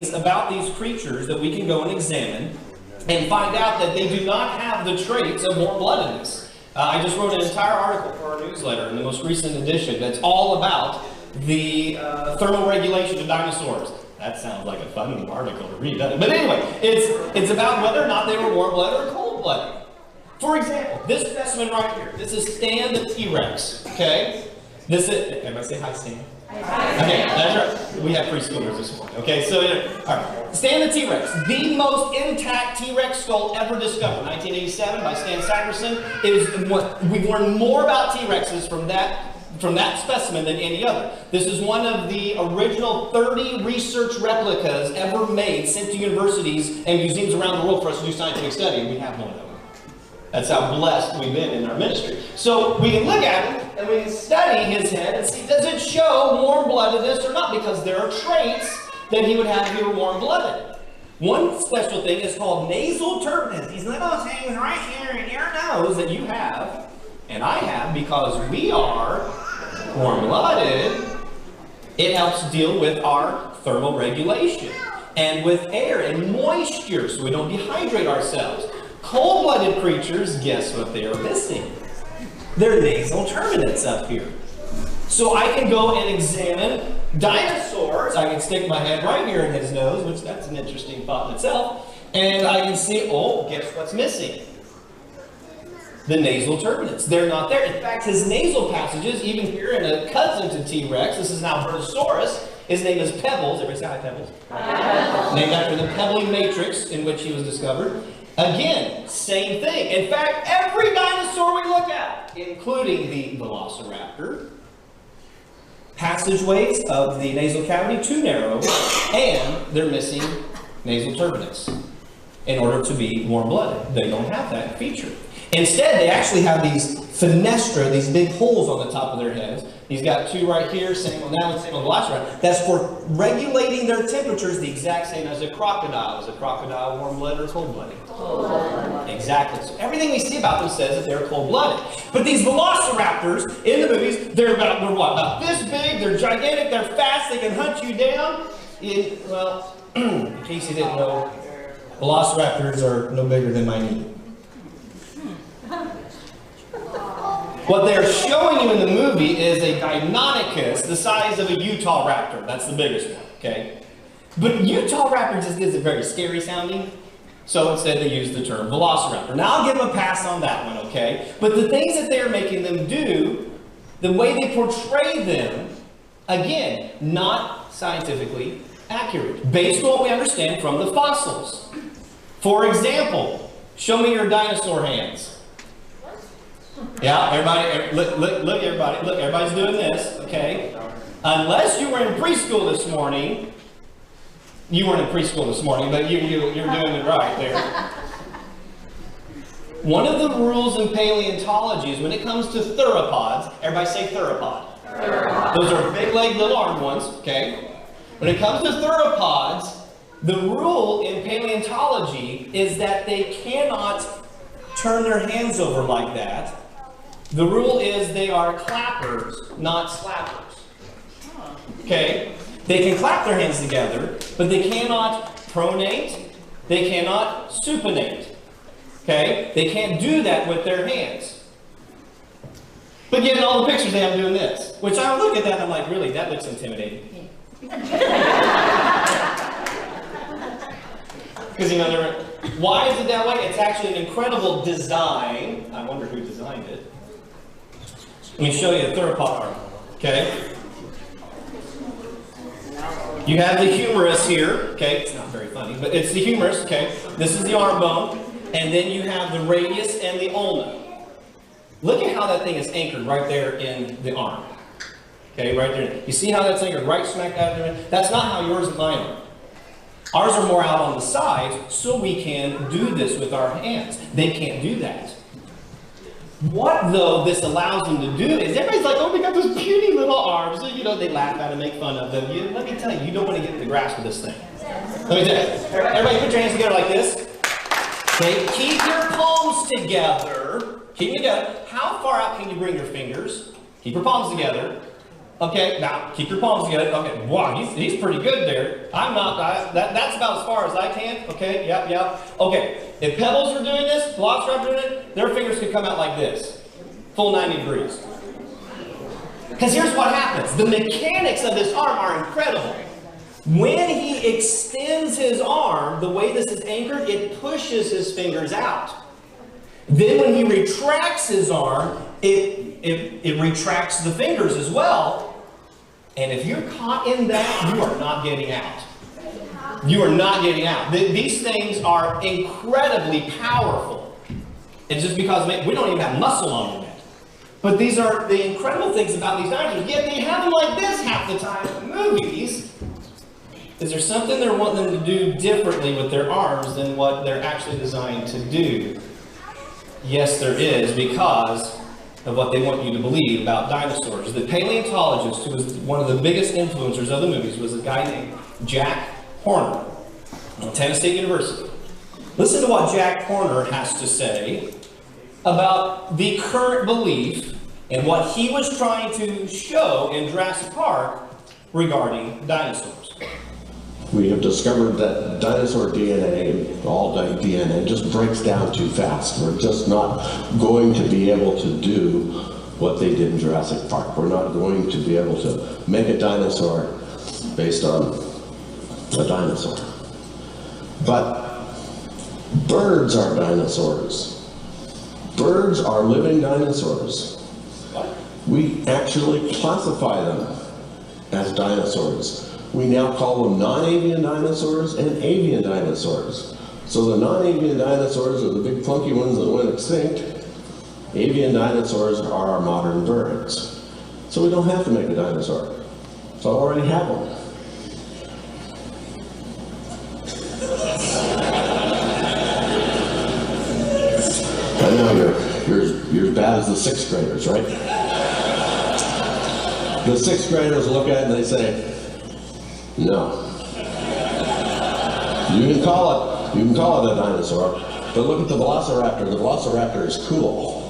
about these creatures that we can go and examine and find out that they do not have the traits of warm-bloodedness. I just wrote an entire article for our newsletter in the most recent edition that's all about the thermal regulation of dinosaurs. That sounds like a fun article to read, doesn't it? But anyway, it's about whether or not they were warm-blooded or cold-blooded. For example, this specimen right here, this is Stan the T-Rex, okay? This is, everybody say hi, Stan. Okay, that's right. We have preschoolers this morning. Okay, so, all right. Stan the T-Rex, the most intact T-Rex skull ever discovered, 1987 by Stan Sagerson. We've learned more about T-Rexes from that specimen than any other. This is one of the original 30 research replicas ever made, sent to universities and museums around the world for us to do scientific study, and we have one of them. That's how blessed we've been in our ministry. So we can look at him and we can study his head and see, does it show warm-bloodedness or not? Because there are traits that he would have if he were warm-blooded. One special thing is called nasal turbidence. These little things right here in your nose that you have and I have because we are warm-blooded. It helps deal with our thermal regulation and with air and moisture so we don't dehydrate ourselves. Cold-blooded creatures, guess what they are missing? Their nasal turbidence up here. So I can go and examine dinosaurs. I can stick my head right here in his nose, which that's an interesting thought in itself. And I can see, oh, guess what's missing? The nasal turbidence. They're not there. In fact, his nasal passages, even here in a cousin to T-Rex, this is now Brontosaurus. His name is Pebbles. Everybody say hi, Pebbles. Named after the pebbly matrix in which he was discovered. Again, same thing. In fact, every dinosaur we look at, including the Velociraptor, passageways of the nasal cavity too narrow, and they're missing nasal turbidence in order to be warm-blooded. They don't have that feature. Instead, they actually have these fenestra, these big holes on the top of their heads. He's got two right here, same on that one, same on the Velociraptor. That's for regulating their temperatures the exact same as a crocodile. Is a crocodile warm-blooded or cold-blooded? Cold-blooded. Exactly. So everything we see about them says that they're cold-blooded. But these Velociraptors in the movies, they're about this big, they're gigantic, they're fast, they can hunt you down. Well, in case you didn't know, Velociraptors are no bigger than my knee. What they're showing you in the movie is a Deinonychus the size of a Utah raptor. That's the biggest one, okay? But Utah raptor just is very scary sounding, so instead they use the term Velociraptor. Now I'll give them a pass on that one, okay? But the things that they're making them do, the way they portray them, again, not scientifically accurate, based on what we understand from the fossils. For example, show me your dinosaur hands. Yeah, everybody, look, everybody, look, everybody's doing this, okay? Unless you were in preschool this morning, you weren't in preschool this morning, but you're doing it right there. One of the rules in paleontology is when it comes to theropods, everybody say theropod. Theropod. Those are big-legged, little armed ones, okay? When it comes to theropods, the rule in paleontology is that they cannot turn their hands over like that. The rule is they are clappers, not slappers. Okay? They can clap their hands together, but they cannot pronate, they cannot supinate. Okay? They can't do that with their hands. But yet in all the pictures they have doing this, which I look at that and I'm like, really, that looks intimidating. Because you know, why is it that way? It's actually an incredible design. I wonder who designed it. Let me show you a theropod arm, okay? You have the humerus here, okay? It's not very funny, but it's the humerus, okay? This is the arm bone, and then you have the radius and the ulna. Look at how that thing is anchored right there in the arm, okay? Right there. You see how that's anchored right smack dab there? That's not how yours and mine are. Ours are more out on the sides, so we can do this with our hands. They can't do that. What, though, this allows them to do is, everybody's like, oh, they got those puny little arms. So, you know, they laugh at and make fun of them. Let me tell you, you don't want to get in the grasp of this thing. Let me tell you. Everybody put your hands together like this. Okay, keep your palms together. Keep them together. How far out can you bring your fingers? Keep your palms together. Okay, now keep your palms together. Okay, wow, he's pretty good there. I'm not, that's about as far as I can. Okay, yep. Okay, if pebbles are doing this, blocks are doing it, their fingers could come out like this. Full 90 degrees. Because here's what happens. The mechanics of this arm are incredible. When he extends his arm, the way this is anchored, it pushes his fingers out. Then when he retracts his arm, it retracts the fingers as well. And if you're caught in that, you are not getting out. You are not getting out. These things are incredibly powerful. It's just because we don't even have muscle on them yet. But these are the incredible things about these dinosaurs. Yet they have them like this half the time in movies. Is there something they're wanting them to do differently with their arms than what they're actually designed to do? Yes, there is, because of what they want you to believe about dinosaurs. The paleontologist who was one of the biggest influencers of the movies was a guy named Jack Horner from Tennessee State University. Listen to what Jack Horner has to say about the current belief and what he was trying to show in Jurassic Park regarding dinosaurs. We have discovered that dinosaur DNA, all DNA, just breaks down too fast. We're just not going to be able to do what they did in Jurassic Park. We're not going to be able to make a dinosaur based on a dinosaur. But birds are dinosaurs. Birds are living dinosaurs. We actually classify them as dinosaurs. We now call them non-avian dinosaurs and avian dinosaurs. So the non-avian dinosaurs are the big funky ones that went extinct. Avian dinosaurs are our modern birds. So we don't have to make a dinosaur. So I already have one. I know you're as bad as the sixth graders, right? The sixth graders look at it and they say, no. You can call it a dinosaur, but look at the velociraptor. The velociraptor is cool.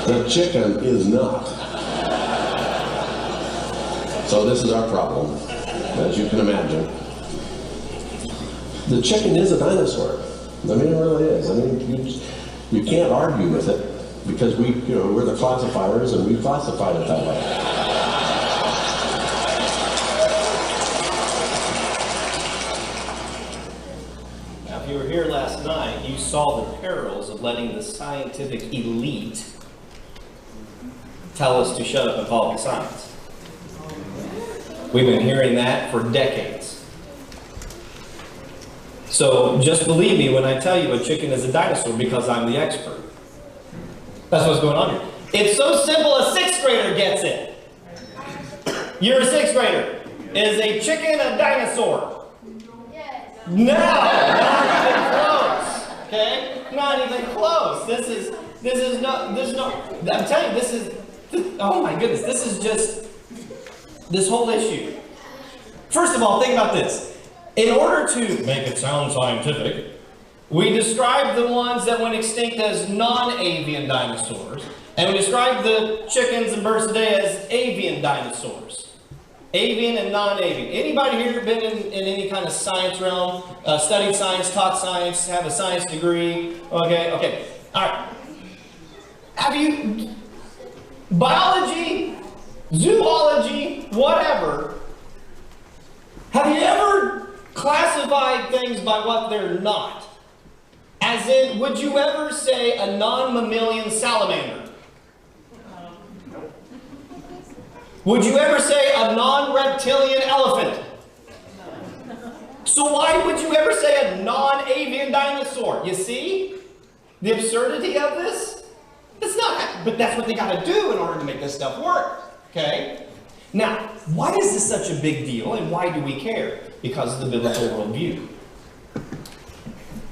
The chicken is not. So this is our problem, as you can imagine. The chicken is a dinosaur. I mean, it really is. I mean, you can't argue with it because we're the classifiers and we classified it that way. If you were here last night, you saw the perils of letting the scientific elite tell us to shut up and follow the science. We've been hearing that for decades. So just believe me when I tell you a chicken is a dinosaur because I'm the expert. That's what's going on here. It's so simple a sixth grader gets it. You're a sixth grader. Is a chicken a dinosaur? No, not even close. Okay, not even close. This is not. I'm telling you, oh my goodness, this is just this whole issue. First of all, think about this. In order to make it sound scientific, we describe the ones that went extinct as non-avian dinosaurs, and we describe the chickens and birds today as avian dinosaurs. Avian and non-avian. Anybody here been in any kind of science realm, studied science, taught science, have a science degree? Okay. All right. Have you, biology, zoology, whatever, have you ever classified things by what they're not? As in, would you ever say a non-mammalian salamander? Would you ever say a non-reptilian elephant? So why would you ever say a non-avian dinosaur? You see the absurdity of this? It's not, but that's what they got to do in order to make this stuff work. Okay? Now, why is this such a big deal and why do we care? Because of the biblical worldview.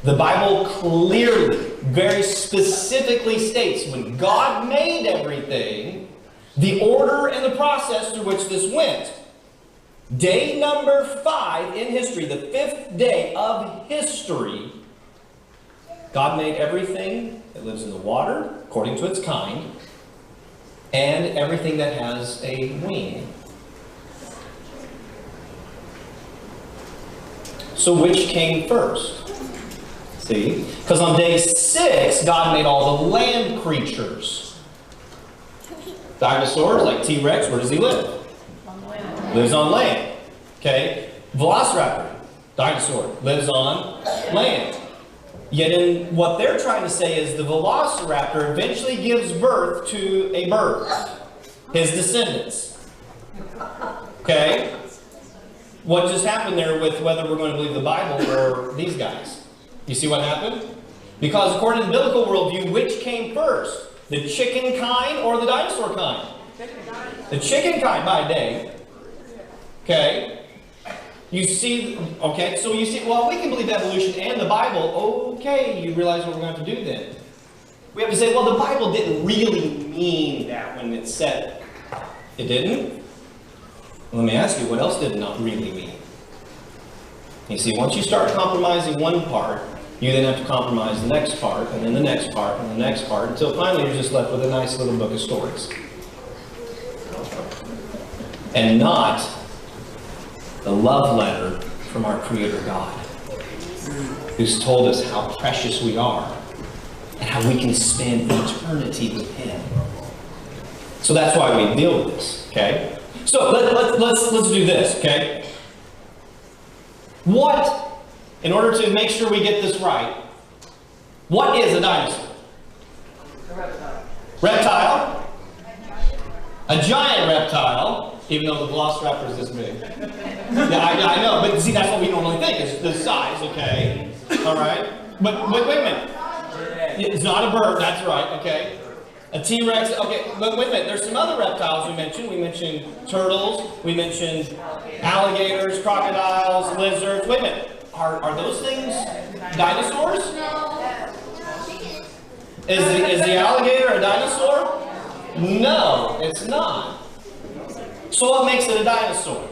The Bible clearly, very specifically states when God made everything, the order and the process through which this went. Day number 5 in history, the 5th day of history, God made everything that lives in the water, according to its kind, and everything that has a wing. So which came first? See? Because on day 6, God made all the land creatures. Dinosaurs, like T-Rex, where does he live? On land. Lives on land. Okay? Velociraptor, dinosaur, lives on land. Yet in what they're trying to say is the Velociraptor eventually gives birth to a bird. His descendants. Okay? What just happened there with whether we're going to believe the Bible or these guys? You see what happened? Because according to the biblical worldview, which came first? The chicken kind or the dinosaur kind? The chicken kind by day. Okay? You see, okay, so you see, well, we can believe evolution and the Bible. Okay, you realize what we're going to have to do then. We have to say, well, the Bible didn't really mean that when it said it. It didn't? Let me ask you, what else did it not really mean? You see, once you start compromising one part, you then have to compromise the next part, and then the next part, and the next part, until finally you're just left with a nice little book of stories. And not the love letter from our Creator God, who's told us how precious we are, and how we can spend eternity with Him. So that's why we deal with this, okay? So let's do this, okay? What, in order to make sure we get this right, what is a dinosaur? A reptile. Reptile? A giant reptile, even though the Velociraptor is this big. Yeah, I know, but see, that's what we normally think, is the size, okay? Alright? But wait a minute. It's not a bird, that's right, okay? A T-Rex, okay, but wait a minute, there's some other reptiles we mentioned. We mentioned turtles, we mentioned alligators, crocodiles, lizards. Wait a minute, are those things dinosaurs? Is the alligator a dinosaur? No, it's not. So what makes it a dinosaur?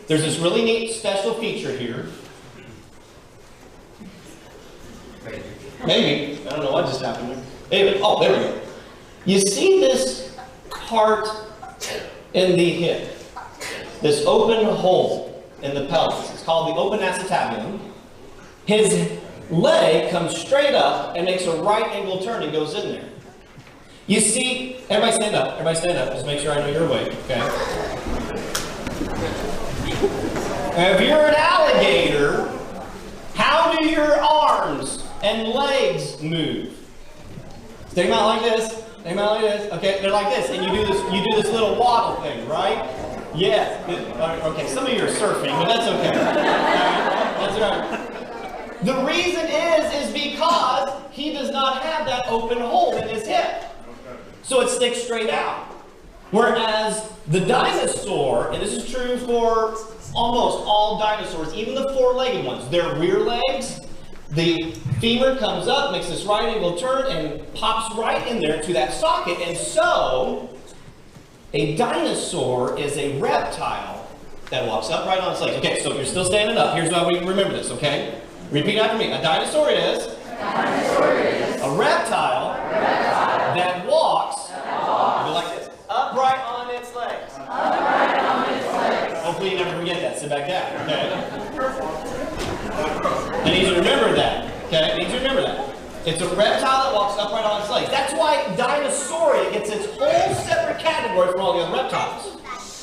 There's this really neat special feature here. Maybe. I don't know what just happened there. Anyway, oh, there we go. You see this part in the hip. This open hole in the pelvis. It's called the open acetabulum. His leg comes straight up and makes a right angle turn and goes in there. You see, everybody stand up. Everybody stand up. Just make sure I know you're awake, okay? If you're an alligator, how do your arms and legs move? Stick them out like this. Stick them out like this. Okay, they're like this, and you do this little waddle thing, right? Yes. Okay, some of you are surfing, but that's okay. That's right. The reason is because he does not have that open hole in his hip. So it sticks straight out. Whereas the dinosaur, and this is true for almost all dinosaurs, even the four-legged ones, their rear legs, the femur comes up, makes this right angle turn, and pops right in there to that socket. And so, a dinosaur is a reptile that walks upright on its legs. Okay, so if you're still standing up, here's how we remember this, okay? Repeat after me. A dinosaur is a reptile that walks, like this, upright on its legs. Hopefully you never forget that. Sit back down, okay? I need you to remember that, okay? I need you to remember that. It's a reptile that walks upright on its legs. That's why Dinosauria gets its whole separate category from all the other reptiles.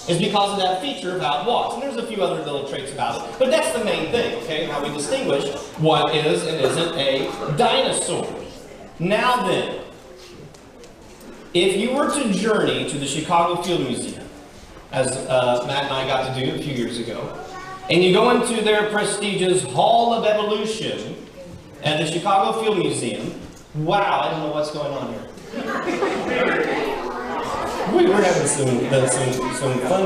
It's because of that feature of how it walks. And there's a few other little traits about it. But that's the main thing, okay? How we distinguish what is and isn't a dinosaur. Now then, if you were to journey to the Chicago Field Museum, as Matt and I got to do a few years ago, and you go into their prestigious Hall of Evolution at the Chicago Field Museum, wow, I don't know what's going on here. We're having some fun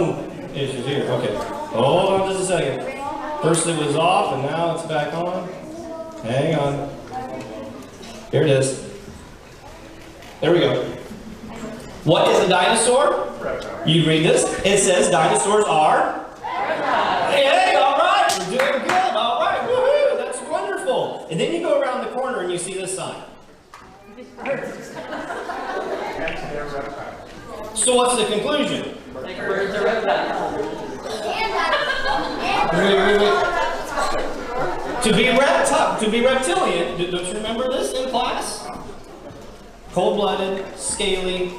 issues here. Okay, hold on just a second. First it was off, and now it's back on. Hang on. Here it is. There we go. What is a dinosaur? You read this. It says dinosaurs are? Hey, all right. We're doing good. All right. Woohoo. That's wonderful. And then you go around the corner and you see this sign. So what's the conclusion? Like birds are reptiles. To be reptilian, don't you remember this in class? Cold-blooded, scaly,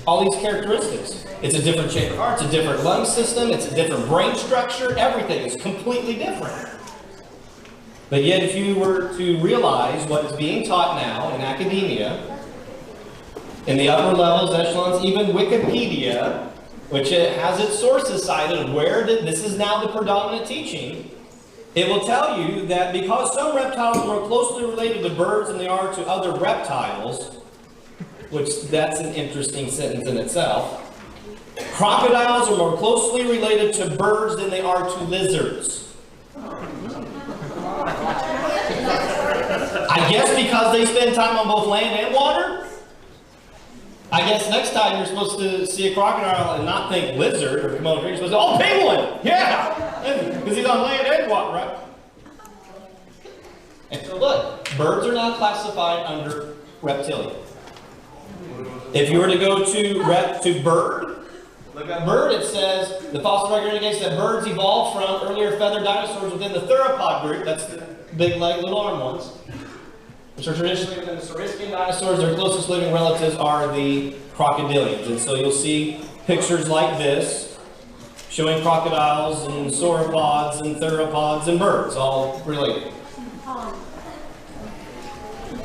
all these characteristics. It's a different shape of heart, it's a different lung system, it's a different brain structure, everything is completely different. But yet if you were to realize what is being taught now in academia, in the upper levels, echelons, even Wikipedia, which has its sources cited of where this is now the predominant teaching, it will tell you that because some reptiles are more closely related to birds than they are to other reptiles, which that's an interesting sentence in itself, crocodiles are more closely related to birds than they are to lizards. I guess because they spend time on both land and water? I guess next time you're supposed to see a crocodile and not think lizard or Komodo, you're supposed to, oh, penguin! Yeah! Because he's on land and water, right? And so look, birds are now classified under reptilian. If you were to go to bird, look at bird, it says, the fossil record indicates that birds evolved from earlier feathered dinosaurs within the theropod group, that's the big leg, little arm ones, which are traditionally within the Saurischian dinosaurs. Their closest living relatives are the crocodilians. And so you'll see pictures like this showing crocodiles and sauropods and theropods and birds, all related.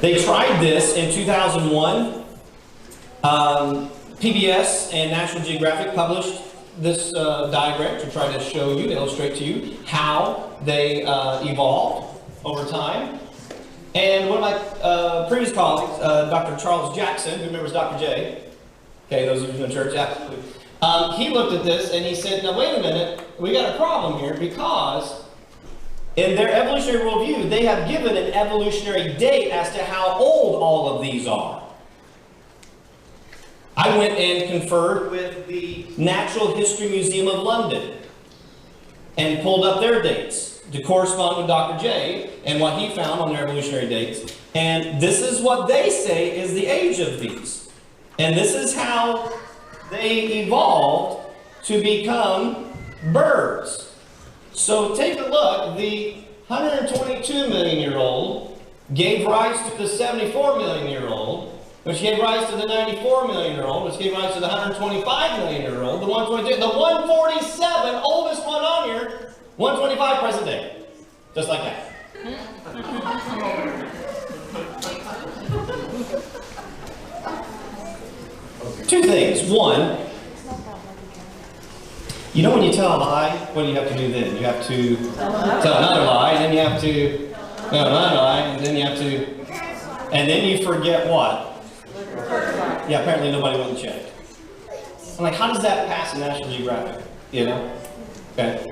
They tried this in 2001. PBS and National Geographic published this diagram to try to show you, to illustrate to you how they evolved over time. And one of my previous colleagues, Dr. Charles Jackson, who remembers Dr. J, okay, those of you in the church, absolutely. He looked at this and he said, now wait a minute, we got a problem here because in their evolutionary worldview, they have given an evolutionary date as to how old all of these are. I went and conferred with the Natural History Museum of London and pulled up their dates to correspond with Dr. J and what he found on their evolutionary dates. And this is what they say is the age of these. And this is how they evolved to become birds. So take a look. The 122 million year old gave rise to the 74 million year old, which gave rise to the 94 million year old, which gave rise to the 125 million year old, the 122, the 147, oldest one on here, 125 present day. Just like that. Two things. One, you know when you tell a lie, what do you have to do then? You have to tell another lie, and then you have to tell another lie, and then you have to, and then you forget what? Yeah, apparently nobody went and checked. I'm like, how does that pass in National Geographic? You know? Okay.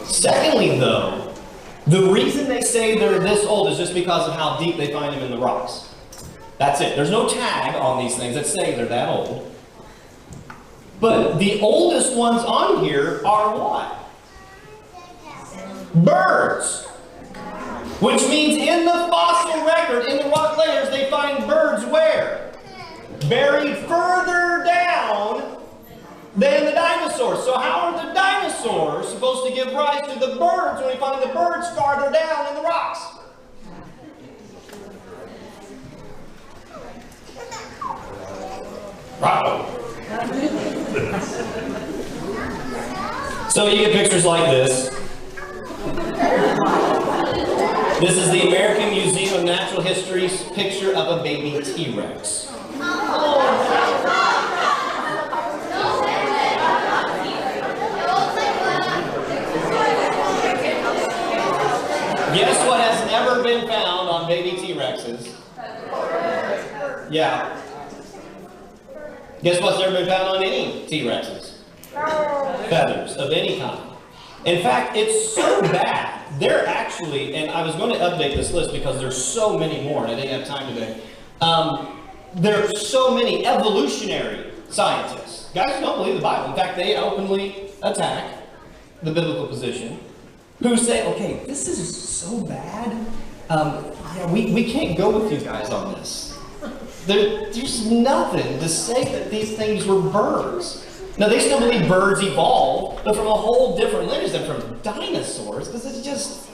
Secondly, though, the reason they say they're this old is just because of how deep they find them in the rocks. That's it. There's no tag on these things that say they're that old. But the oldest ones on here are what? Birds. Which means in the fossil record, in the rock layers, they find birds where? Buried further down than the dinosaurs. So how are the dinosaurs supposed to give rise to the birds when we find the birds farther down in the rocks? Bravo. So you get pictures like this. This is the American Museum of Natural History's picture of a baby T-Rex. Guess what has never been found on baby T-Rexes? Yeah. Guess what's never been found on any T-Rexes? Feathers of any kind. In fact, it's so bad. They're actually, and I was going to update this list because there's so many more, and I didn't have time today. There are so many evolutionary scientists, guys who don't believe the Bible. In fact, they openly attack the biblical position, who say, okay, this is so bad, yeah, we can't go with you guys on this. There's nothing to say that these things were birds. Now, they still believe birds evolved, but from a whole different lineage than from dinosaurs, because it's just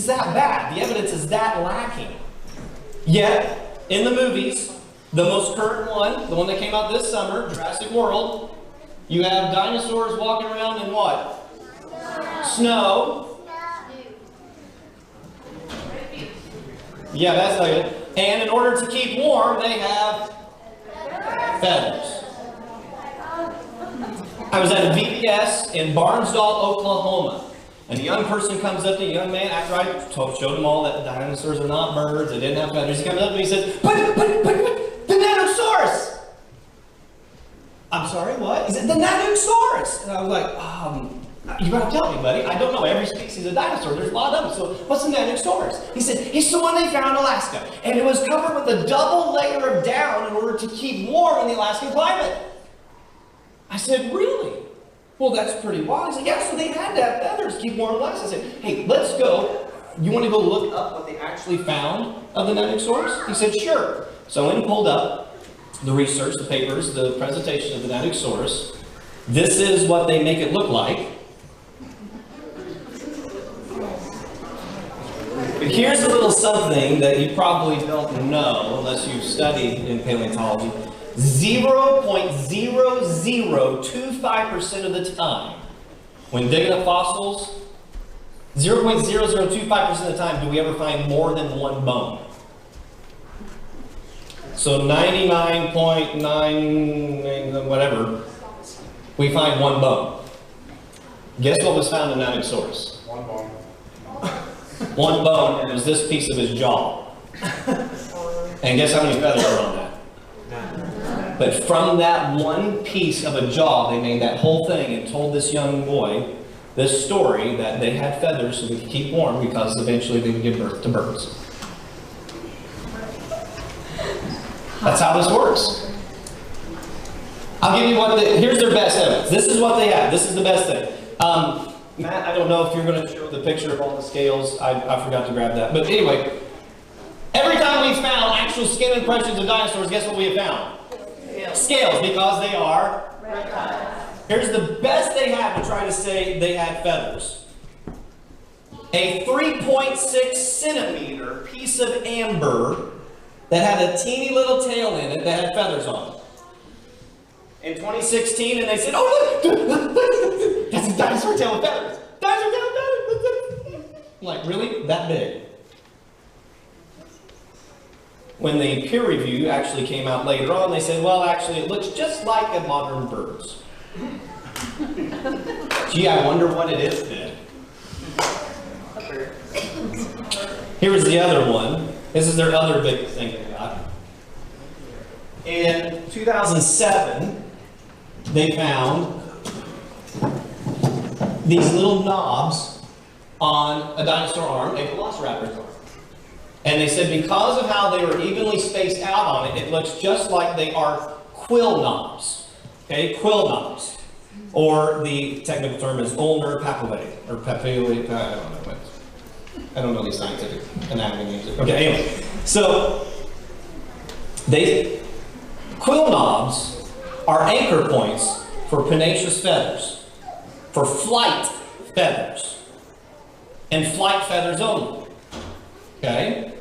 that bad. The evidence is that lacking. Yet, in the movies, the most current one, the one that came out this summer, Jurassic World, you have dinosaurs walking around in what? Snow. Yeah, that's not good. And in order to keep warm, they have feathers. I was at a VBS in Barnesdall, Oklahoma. And a young person comes up to a young man after I showed him all that dinosaurs are not birds, they didn't have feathers. He comes up to me and says, but the Dinosaurus! I'm sorry, what? He said, the Dinosaurus! And I was like, you gotta tell me, buddy. I don't know every species of dinosaur. There's a lot of them. So what's the Dinosaurus? He said, it's the one they found in Alaska. And it was covered with a double layer of down in order to keep warm in the Alaskan climate. I said, really? Well, that's pretty wild. He said, yeah, so they had to have feathers to keep warm in Alaska. I said, hey, let's go. You want to go look up what they actually found of the Dinosaurus? He said, sure. So I went and pulled up the research, the papers, the presentation of the Dinosaurus. This is what they make it look like. But here's a little something that you probably don't know unless you've studied in paleontology. 0.0025% of the time, when digging up fossils, 0.0025% of the time do we ever find more than one bone. So 99.9 whatever, we find one bone. Guess what was found in Dinosaurus? One bone. One bone, and it was this piece of his jaw. And guess how many feathers are on that? But from that one piece of a jaw, they made that whole thing and told this young boy this story that they had feathers so they could keep warm because eventually they would give birth to birds. That's how this works. I'll give you here's their best evidence. This is what they have. This is the best thing. Matt, I don't know if you're going to show the picture of all the scales. I forgot to grab that. But anyway, every time we found actual skin impressions of dinosaurs, guess what we have found? Scales, because they are reptiles. Here's the best they have to try to say they had feathers. A 3.6 centimeter piece of amber that had a teeny little tail in it that had feathers on it. In 2016, and they said, oh, look, that's a dinosaur tail with feathers. Dinosaur tail with feathers. I'm like, really? That big? When the peer review actually came out later on, they said, well, actually, it looks just like a modern bird's. Gee, I wonder what it is then. Here's the other one. This is their other big thing they got. In 2007, they found these little knobs on a dinosaur arm, a velociraptor's arm. And they said because of how they were evenly spaced out on it, it looks just like they are quill knobs. Okay, quill knobs. Or the technical term is ulnar papillae, or papillae, I don't know these scientific anatomy names. Okay, anyway. So, quill knobs are anchor points for pennaceous feathers, for flight feathers, and flight feathers only. Okay?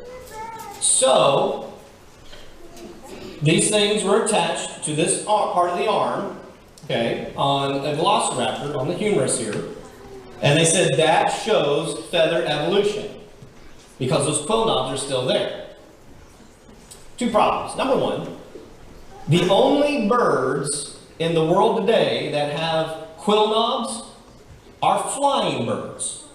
So, these things were attached to this part of the arm, okay, on a velociraptor, on the humerus here, and they said that shows feather evolution because those quill knobs are still there. Two problems. Number one, the only birds in the world today that have quill knobs are flying birds.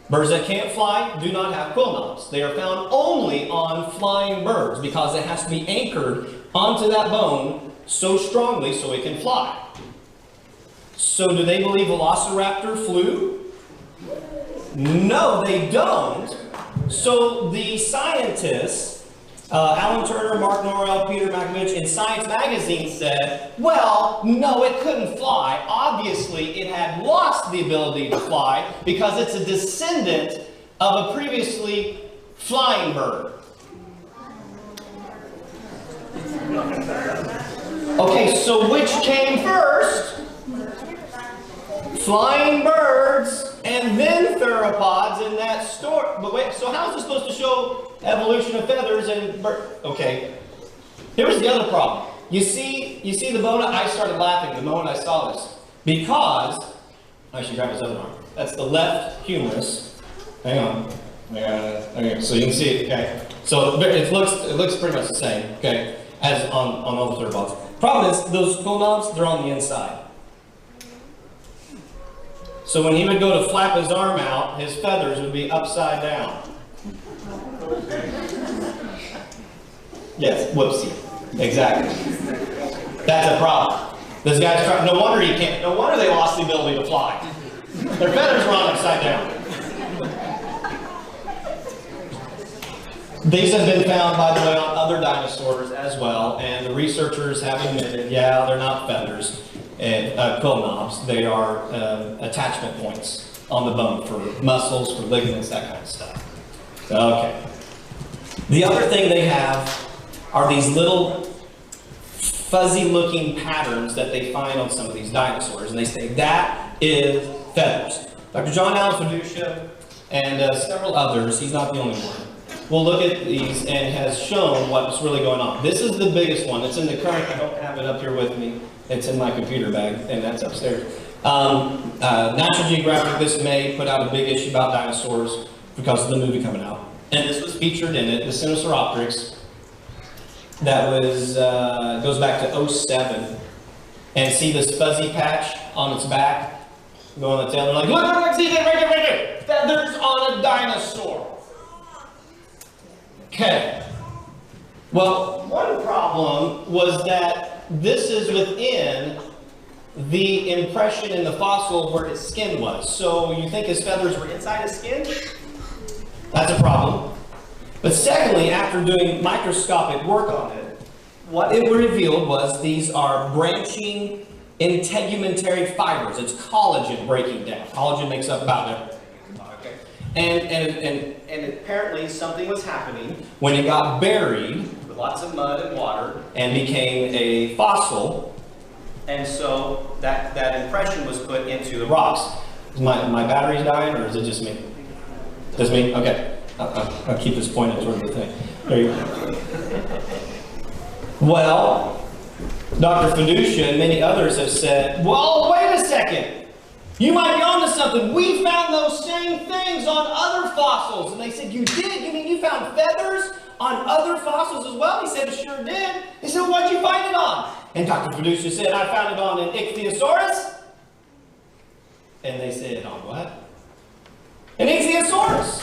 Birds that can't fly do not have quill knobs. They are found only on flying birds because it has to be anchored onto that bone so strongly so it can fly. So do they believe Velociraptor flew? No, they don't. So the scientists, Alan Turner, Mark Norrell, Peter Makovich, in Science Magazine said, well, no, it couldn't fly. Obviously, it had lost the ability to fly because it's a descendant of a previously flying bird. Okay, so which came first? Flying birds and then theropods in that story. But wait, so how is this supposed to show evolution of feathers and birds? Okay, here's the other problem. You see the moment I started laughing the moment I saw this. Because, I should grab his other arm. That's the left humerus. Hang on. Okay, so you can see it, okay? So it looks pretty much the same, okay, as on all the theropods. Problem is, those cool knobs, they're on the inside. So when he would go to flap his arm out, his feathers would be upside down. Yes, whoopsie. Exactly. That's a problem. This guy's trying, no wonder he can't, no wonder they lost the ability to fly. Their feathers were on upside down. These have been found, by the way, on other dinosaurs as well, and the researchers have admitted, yeah, they're not feathers and quill knobs. They are attachment points on the bone for muscles, for ligaments, that kind of stuff. Okay. The other thing they have are these little fuzzy-looking patterns that they find on some of these dinosaurs, and they say that is feathers. Dr. John Allen Fiducia and several others, he's not the only one, will look at these and has shown what's really going on. This is the biggest one. It's in the current, I don't have it up here with me. It's in my computer bag, and that's upstairs. National Geographic this May put out a big issue about dinosaurs because of the movie coming out. And this was featured in it, the Sinosauropteryx. That was, goes back to 07. And see this fuzzy patch on its back? Go on the tail, they're like, look, see that right there. Feathers on a dinosaur. Okay. Well, one problem was that this is within the impression in the fossil where his skin was. So you think his feathers were inside his skin? That's a problem. But secondly, after doing microscopic work on it, what it revealed was these are branching integumentary fibers. It's collagen breaking down. Collagen makes up about everything. And apparently something was happening when it got buried with lots of mud and water and became a fossil. And so that impression was put into the rocks. Is my battery's dying, or is it just me? Just me? Okay. I'll keep this pointed toward the thing. There you go. Well, Dr. Fiducia and many others have said, well, wait a second. You might be onto something. We found those same things on other fossils. And they said, you did? You mean you found feathers on other fossils as well? He said, sure did. They said, what'd you find it on? And Dr. Fiducia said, I found it on an ichthyosaurus. And they said, on what? An ichthyosaurus.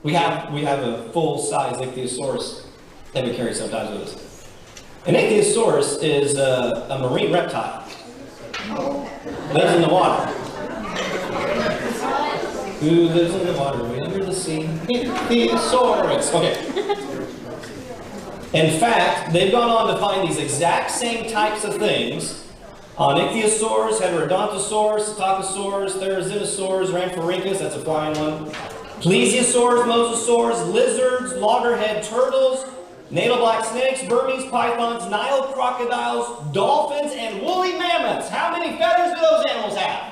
We have a full-size ichthyosaurus that we carry sometimes with us. An ichthyosaurus is a marine reptile. Lives in the water. Who lives in the water? Way under the sea. Ichthyosaurus. Okay. In fact, they've gone on to find these exact same types of things on ichthyosaurs, heterodontosaurs, psittacosaurs, therizinosaurs, rhamphorhynchus, that's a flying one, plesiosaurs, mosasaurs, lizards, loggerhead turtles, natal black snakes, Burmese pythons, Nile crocodiles, dolphins, and woolly mammoths. How many feathers do those animals have?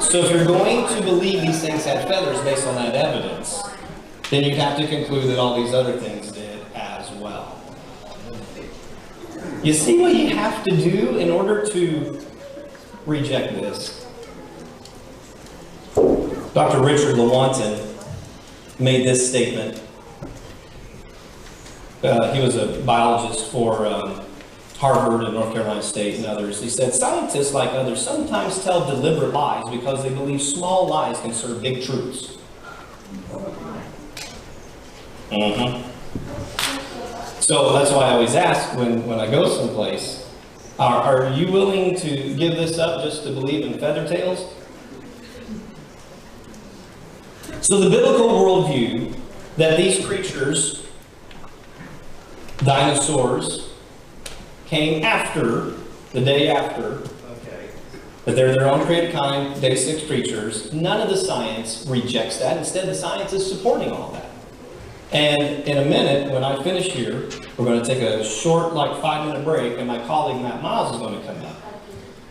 So if you're going to believe these things had feathers based on that evidence, then you'd have to conclude that all these other things did as well. You see what you have to do in order to reject this? Dr. Richard Lewontin made this statement. He was a biologist for Harvard and North Carolina State and others. He said, scientists, like others, sometimes tell deliberate lies because they believe small lies can serve big truths. So that's why I always ask when I go someplace, are you willing to give this up just to believe in feather tails? So the biblical worldview that these creatures, dinosaurs, came after, the day after, That they're their own created kind, day 6 creatures. None of the science rejects that. Instead, the science is supporting all that. And in a minute, when I finish here, we're going to take a short, like 5-minute break, and my colleague Matt Miles is going to come up.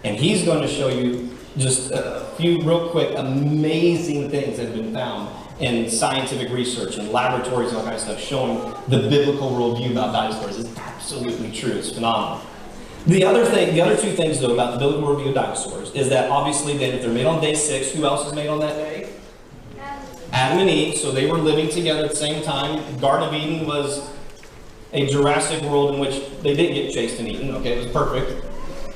And he's going to show you just a few real quick, amazing things that have been found in scientific research and laboratories and all kinds of stuff showing the biblical worldview about dinosaurs is absolutely true. It's phenomenal. The other two things though about the biblical worldview of dinosaurs is that obviously then if they're made on day 6, who else is made on that day? Adam and Eve, so they were living together at the same time. Garden of Eden was a Jurassic world in which they didn't get chased and eaten, okay, it was perfect.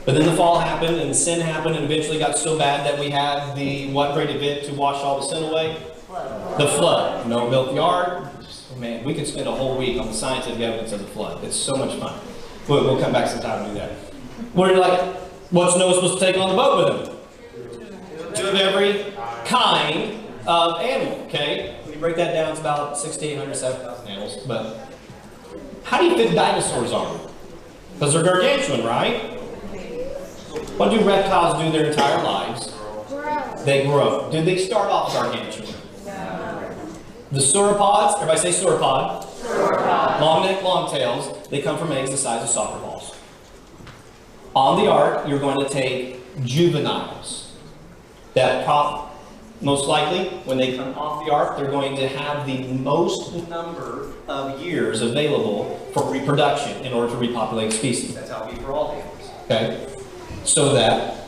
But then the fall happened and sin happened and eventually got so bad that we had the, what great event to wash all the sin away? The flood. Noah built the ark. Man, we could spend a whole week on the scientific evidence of the flood. It's so much fun. We'll come back sometime and do that. What are you like, what's Noah supposed to take on the boat with him? 2 of every kind of animal, okay? When you break that down, it's about 6,800, 7,000 animals. But how do you fit dinosaurs on? Because they're gargantuan, right? What do reptiles do their entire lives? They grow. Did they start off gargantuan? No. The sauropods, everybody say sauropod. Sauropod. Long neck, long tails. They come from eggs the size of soccer balls. On the ark, you're going to take juveniles. That most likely, when they come off the ark, they're going to have the most number of years available for reproduction in order to repopulate species. That's how it be for all animals. Okay? So that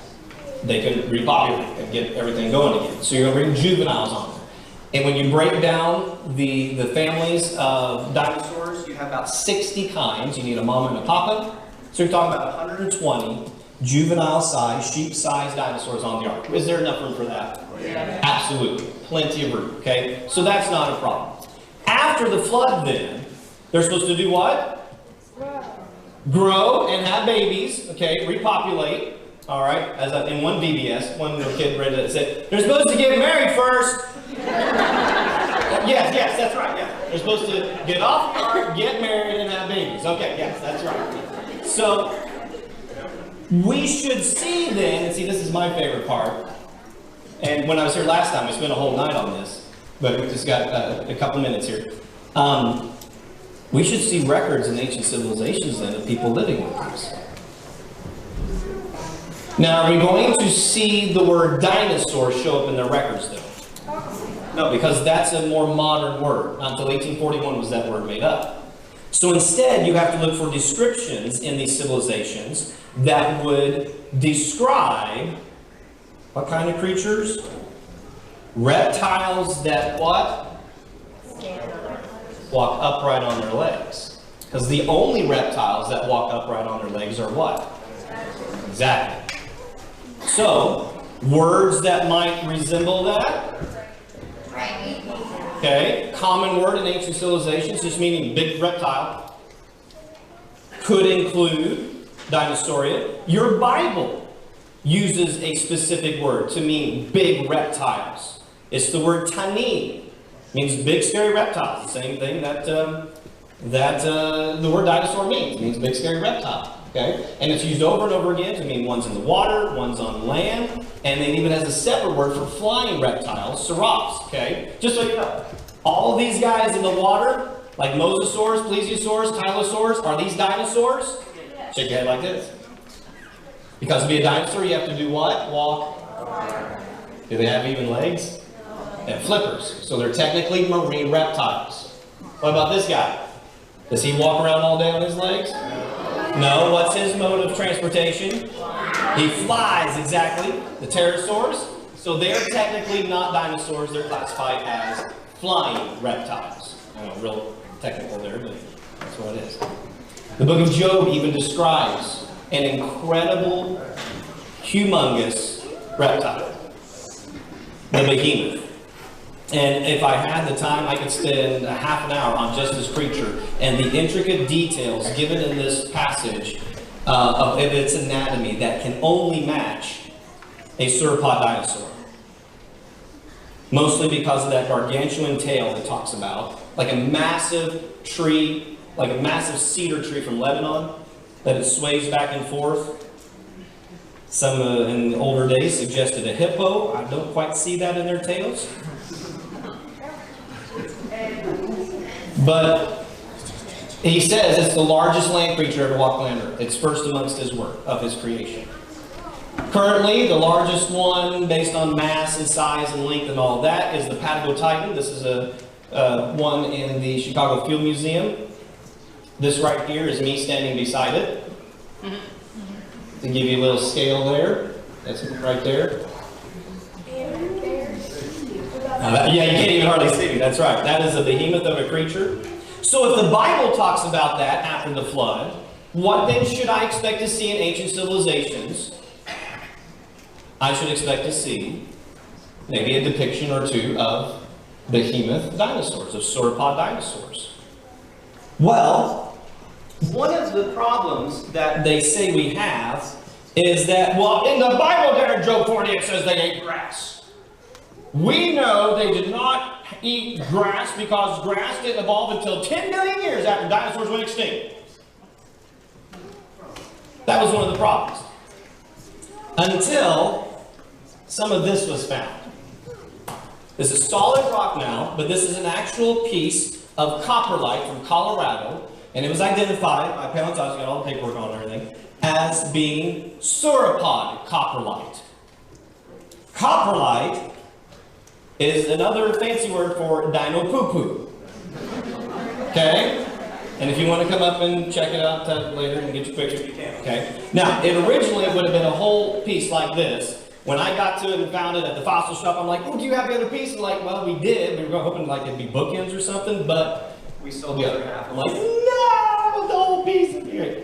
they can repopulate and get everything going again. So you're going to bring juveniles on. And when you break down the families of dinosaurs, you have about 60 kinds. You need a mama and a papa. So you're talking about 120 juvenile-sized, sheep-sized dinosaurs on the ark. Is there enough room for that? Yeah. Absolutely. Plenty of room, okay? So that's not a problem. After the flood then, they're supposed to do what? Grow and have babies, okay? Repopulate, all right? In one VBS, one little kid read it and said, they're supposed to get married first. Yes, that's right, yeah. They're supposed to get off the ark, get married, and have babies. Okay, yes, that's right. So, we should see then, and see this is my favorite part, and when I was here last time, we spent a whole night on this, but we just got a couple minutes here. We should see records in ancient civilizations then of people living with us. Now, are we going to see the word dinosaur show up in their records though? No, because that's a more modern word. Not until 1841 was that word made up. So instead, you have to look for descriptions in these civilizations that would describe what kind of creatures? Reptiles that what? Walk upright on their legs. Because the only reptiles that walk upright on their legs are what? Exactly. So, words that might resemble that. Okay, common word in ancient civilizations, just meaning big reptile. Could include Dinosauria. Your Bible uses a specific word to mean big reptiles. It's the word tanin. Means big scary reptiles. The same thing that the word dinosaur means. It means big scary reptile. Okay? And it's used over and over again to mean one's in the water, one's on land, and it even has a separate word for flying reptiles, saurops. Okay? Just so you know, all of these guys in the water, like mosasaurs, plesiosaurs, tylosaurs, are these dinosaurs? Yeah. Shake your head like this. Because to be a dinosaur, you have to do what? Walk. Do they have even legs? And flippers. So they're technically marine reptiles. What about this guy? Does he walk around all day on his legs? No. What's his mode of transportation? He flies, exactly. The pterosaurs. So they're technically not dinosaurs. They're classified as flying reptiles. I know, real technical there, but that's what it is. The book of Job even describes an incredible, humongous reptile. The Behemoth. And if I had the time, I could spend a half an hour on just this creature and the intricate details given in this passage of its anatomy that can only match a sauropod dinosaur. Mostly because of that gargantuan tail it talks about, like a massive tree, like a massive cedar tree from Lebanon, that it sways back and forth. Some in older days suggested a hippo. I don't quite see that in their tails. But he says it's the largest land creature ever walked land earth. It's first amongst his work of his creation. Currently, the largest one, based on mass and size and length and all of that, is the Patagotitan. This is a one in the Chicago Field Museum. This right here is me standing beside it. To give you a little scale there. That's right there. Yeah, you can't even hardly see me. That's right. That is a behemoth of a creature. So if the Bible talks about that after the flood, what then should I expect to see in ancient civilizations? I should expect to see maybe a depiction or two of behemoth dinosaurs, of sauropod dinosaurs. Well, one of the problems that they say we have is that, well, in the Bible there in Job 40 it says they ate grass. We know they did not eat grass because grass didn't evolve until 10 million years after dinosaurs went extinct. That was one of the problems. Until some of this was found. This is solid rock now, but this is an actual piece of copperlite from Colorado, and it was identified by paleontologists, got all the paperwork on and everything, as being sauropod copperlite. Copperlite is another fancy word for dino poo-poo. Okay? And if you want to come up and check it out later and get your picture, you can, okay? Now, it originally would have been a whole piece like this. When I got to it and found it at the fossil shop, I'm like, oh, do you have the other piece? And like, well, we did. We were hoping like it'd be bookends or something, but we sold the other half. I'm like, no, the whole piece is here.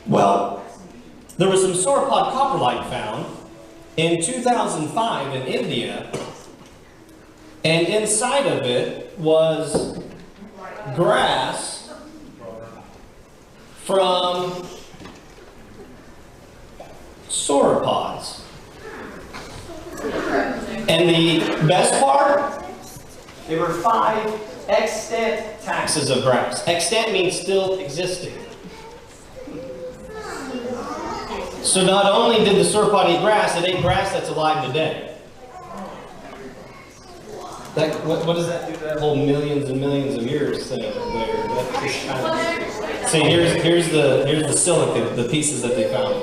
Well, there was some sauropod copperlite found in 2005 in India, and inside of it was grass from sauropods. And the best part, there were 5 extant taxes of grass. Extant means still existing. So not only did the sauropod eat grass, it ate grass that's alive today. What does that do to that whole millions and millions of years thing there? That just kind of, see, here's the silica, the pieces that they found.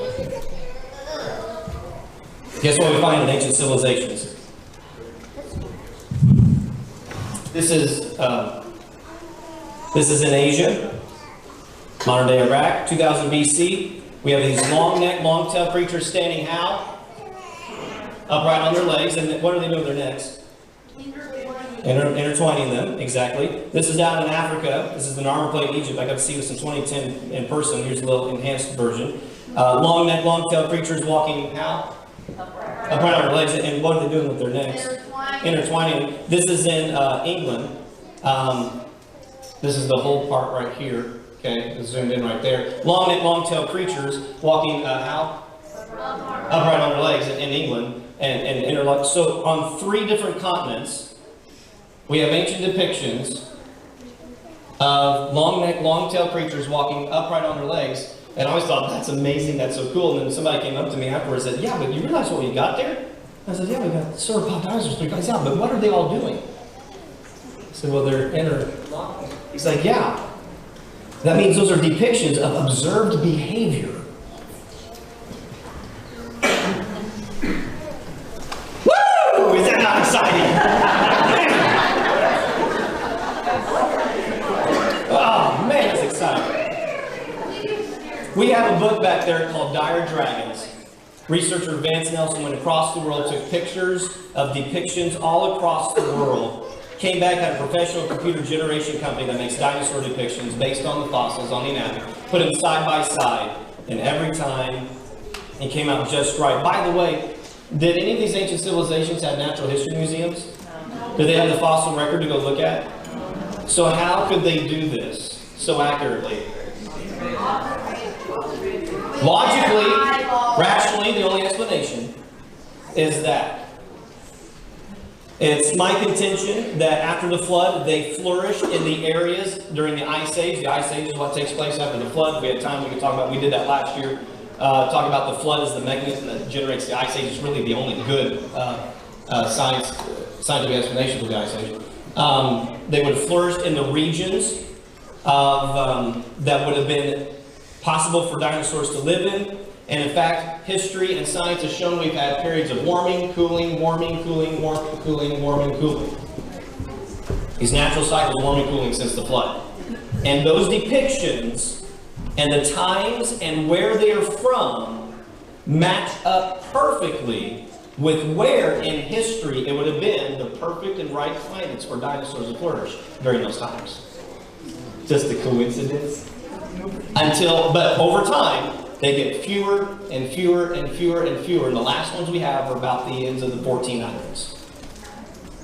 Guess what we find in ancient civilizations? This is in Asia, modern day Iraq, 2000 BC. We have these long neck, long tail creatures standing how? Upright on their legs. And what are they doing with their necks? Intertwining them, exactly. This is down in Africa. This is the armor plate in Egypt. I got to see this in 2010 in person. Here's a little enhanced version. Long neck, long tail creatures walking how? Upright on their legs. And what are they doing with their necks? Intertwining. This is in England. This is the whole part right here. Okay, it's zoomed in right there. Long neck, long tail creatures walking how? Upright on their legs in England and interlocked. So on 3 different continents, we have ancient depictions of long neck, long tail creatures walking upright on their legs. And I always thought, that's amazing, that's so cool. And then somebody came up to me afterwards and said, yeah, but you realize what we got there? I said, yeah, we got sauropod dinosaurs 3 guys out, but what are they all doing? I said, well, they're interlocking. He's like, yeah. That means those are depictions of observed behavior. Woo! Is that not exciting? Oh, man, it's exciting. We have a book back there called Dire Dragons. Researcher Vance Nelson went across the world, took pictures of depictions all across the world, came back, had a professional computer generation company that makes dinosaur depictions based on the fossils, on the anatomy, put them side by side, and every time it came out just right. By the way, did any of these ancient civilizations have natural history museums? Did they have the fossil record to go look at? So how could they do this so accurately? Logically, rationally, the only explanation is that it's my contention that after the flood, they flourished in the areas during the Ice Age. The Ice Age is what takes place after the flood. If we had time, we could talk about, we did that last year. talk about the flood as the mechanism that generates the ice age. It's really the only good scientific explanation for the ice age. They would have flourished in the regions of, that would have been possible for dinosaurs to live in. And in fact, history and science has shown we've had periods of warming, cooling, warming, cooling, warming, cooling, warming, cooling. These natural cycles, warming, cooling since the flood. And those depictions and the times and where they are from match up perfectly with where in history it would have been the perfect and right climates for dinosaurs to flourish during those times. Just a coincidence? But over time, they get fewer and fewer and fewer and fewer, and the last ones we have are about the ends of the 1400s.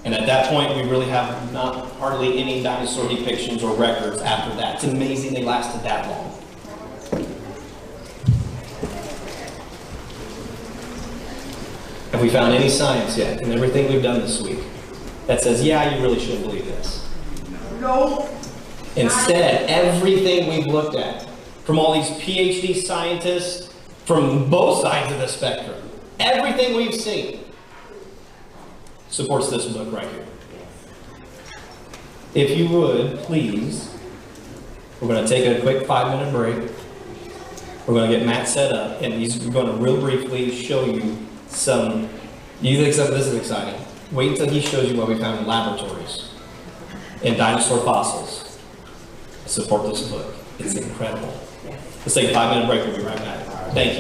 And at that point, we really have not hardly any dinosaur depictions or records after that. It's amazing they lasted that long. Have we found any science yet in everything we've done this week that says, yeah, you really shouldn't believe this? No. Instead, everything we've looked at, from all these PhD scientists, from both sides of the spectrum, everything we've seen supports this book right here. If you would, please, we're going to take a quick 5-minute break. We're going to get Matt set up, and we're going to real briefly show you some, you think this is exciting. Wait until he shows you what we found in laboratories and dinosaur fossils. Support this book. It's incredible. Let's take a 5-minute break. We'll be right back. Thank you.